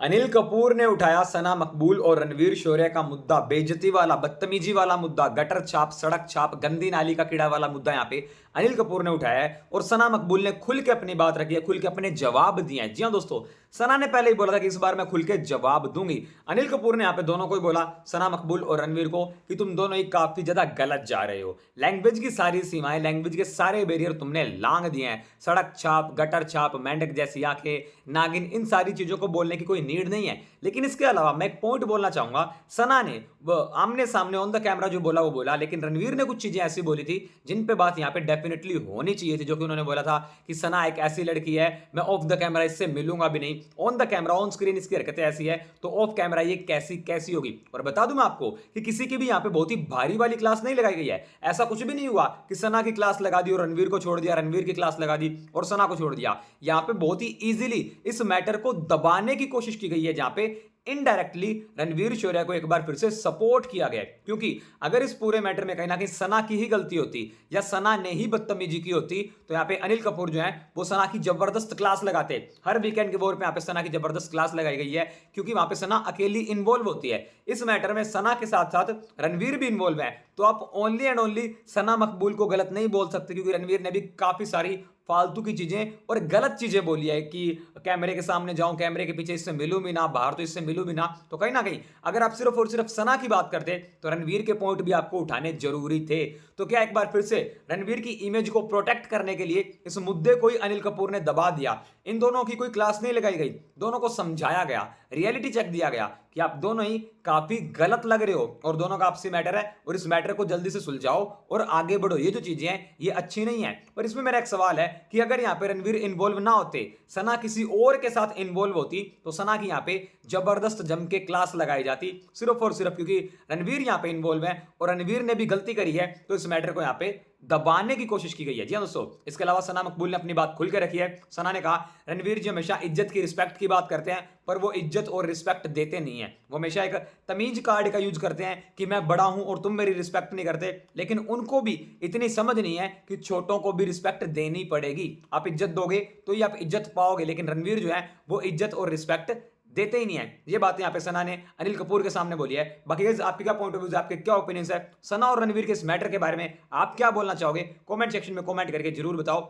अनिल कपूर ने उठाया सना मकबूल और रणवीर शोरे का मुद्दा, बेइज्जती वाला, बदतमीजी वाला मुद्दा, गटर छाप, सड़क छाप, गंदी नाली का कीड़ा वाला मुद्दा यहाँ पे अनिल कपूर ने उठाया है और सना मकबूल ने खुल के अपनी बात रखी है, खुल के अपने जवाब दिए हैं। जी हाँ दोस्तों, सना ने पहले ही बोला था कि इस बार मैं खुल के जवाब दूंगी। अनिल कपूर ने यहाँ पे दोनों को ही बोला, सना मकबूल और रणवीर को, कि तुम दोनों ही काफी ज्यादा गलत जा रहे हो। लैंग्वेज की सारी सीमाएं, लैंग्वेज के सारे बैरियर तुमने लांग दिए हैं। सड़क छाप, गटर छाप, मेंढक जैसी आंखें, नागिन, इन सारी चीजों को बोलने की कोई नीड नहीं है। लेकिन इसके अलावा मैं एक पॉइंट बोलना चाहूंगा, सना ने आमने सामने ऑन द कैमरा जो बोला वो बोला, लेकिन रणवीर ने कुछ चीजें ऐसी बोली थी जिन पे बात यहाँ पे डेफिनेटली होनी चाहिए थी। जो कि उन्होंने बोला था कि सना एक ऐसी लड़की है, मैं ऑफ द कैमरा इससे मिलूंगा भी नहीं, on the camera on screen इसकी हरकतें ऐसी है तो ऑफ कैमरा ये कैसी कैसी होगी। और बता दूं मैं आपको कि किसी की भी यहाँ पे बहुत ही भारी वाली क्लास नहीं लगाई गई है। ऐसा कुछ भी नहीं हुआ कि सना की क्लास लगा दी और रणवीर को छोड़ दिया, रणवीर की क्लास लगा दी और सना को छोड़ दिया। यहाँ पे बहुत ही इजीली इस मैटर को दबाने की कोशिश की गई है, जहां पे इनडायरेक्टली रणवीर शोरिया को एक बार फिर से सपोर्ट किया गया। क्योंकि अगर इस पूरे मैटर में कहीं ना कहीं सना की ही गलती होती या सना ने ही बदतमीजी की होती तो यहाँ पे अनिल कपूर जो है वो सना की जबरदस्त क्लास लगाते। हर वीकेंड के वोर पे यहाँ पे सना की जबरदस्त क्लास लगाई गई है, क्योंकि वहां पे सना अकेली इन्वॉल्व होती है इस मैटर में। सना के साथ साथ रणवीर भी इन्वॉल्व है, तो आप ओनली एंड ओनली सना मकबूल को गलत नहीं बोल सकते, क्योंकि रणवीर ने भी काफी सारी फालतू की चीजें और गलत चीजें बोली है कि कैमरे के सामने जाऊं, कैमरे के पीछे इससे मिलूं भी ना, बाहर तो इससे मिलूं भी ना। तो कहीं ना कहीं अगर आप सिर्फ और सिर्फ सना की बात करते तो रणवीर के पॉइंट भी आपको उठाने जरूरी थे। तो क्या एक बार फिर से रणवीर की इमेज को प्रोटेक्ट करने के लिए इस मुद्दे को ही अनिल कपूर ने दबा दिया। इन दोनों की कोई क्लास नहीं लगाई गई, दोनों को समझाया गया, रियलिटी चेक दिया गया कि आप दोनों ही काफी गलत लग रहे हो और दोनों का आपसी मैटर है और इस मैटर को जल्दी से सुलझाओ और आगे बढ़ो। ये जो चीजें हैं ये अच्छी नहीं है। पर इसमें मेरा एक सवाल है कि अगर यहाँ पे रणवीर इन्वॉल्व ना होते, सना किसी और के साथ इन्वॉल्व होती, तो सना की यहाँ पे जबरदस्त जम के क्लास लगाई जाती, सिर्फ और सिर्फ क्योंकि रणवीर यहाँ पे इन्वॉल्व है और रणवीर ने भी गलती करी है, तो इस मैटर को यहाँ पे दबाने की कोशिश की गई है। जी हाँ दोस्तों, इसके अलावा सना मकबूल ने अपनी बात खुल के रखी है। सना ने कहा, रणवीर जी हमेशा इज्जत की, रिस्पेक्ट की बात करते हैं, पर वो इज्जत और रिस्पेक्ट देते नहीं है। वो हमेशा एक तमीज कार्ड का यूज करते हैं कि मैं बड़ा हूं और तुम मेरी रिस्पेक्ट नहीं करते, लेकिन उनको भी इतनी समझ नहीं है कि छोटों को भी रिस्पेक्ट देनी पड़ेगी। आप इज्जत दोगे तो ही आप इज्जत पाओगे, लेकिन रणवीर जो है वो इज्जत और रिस्पेक्ट देते ही नहीं है। ये बात यहाँ पे सना ने अनिल कपूर के सामने बोली है। बाकी गाइस, आपके क्या पॉइंट ऑफ व्यू, आपके क्या ओपिनियंस है सना और रणवीर के इस मैटर के बारे में, आप क्या बोलना चाहोगे? कमेंट सेक्शन में कमेंट करके जरूर बताओ।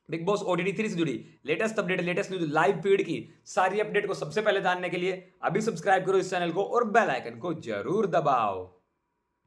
बिग बॉस OTT 3 से जुड़ी latest update, latest news, live feed की सारी अपडेट को सबसे पहले जानने के लिए अभी सब्सक्राइब करो इस चैनल को और बेल आइकन को जरूर दबाओ।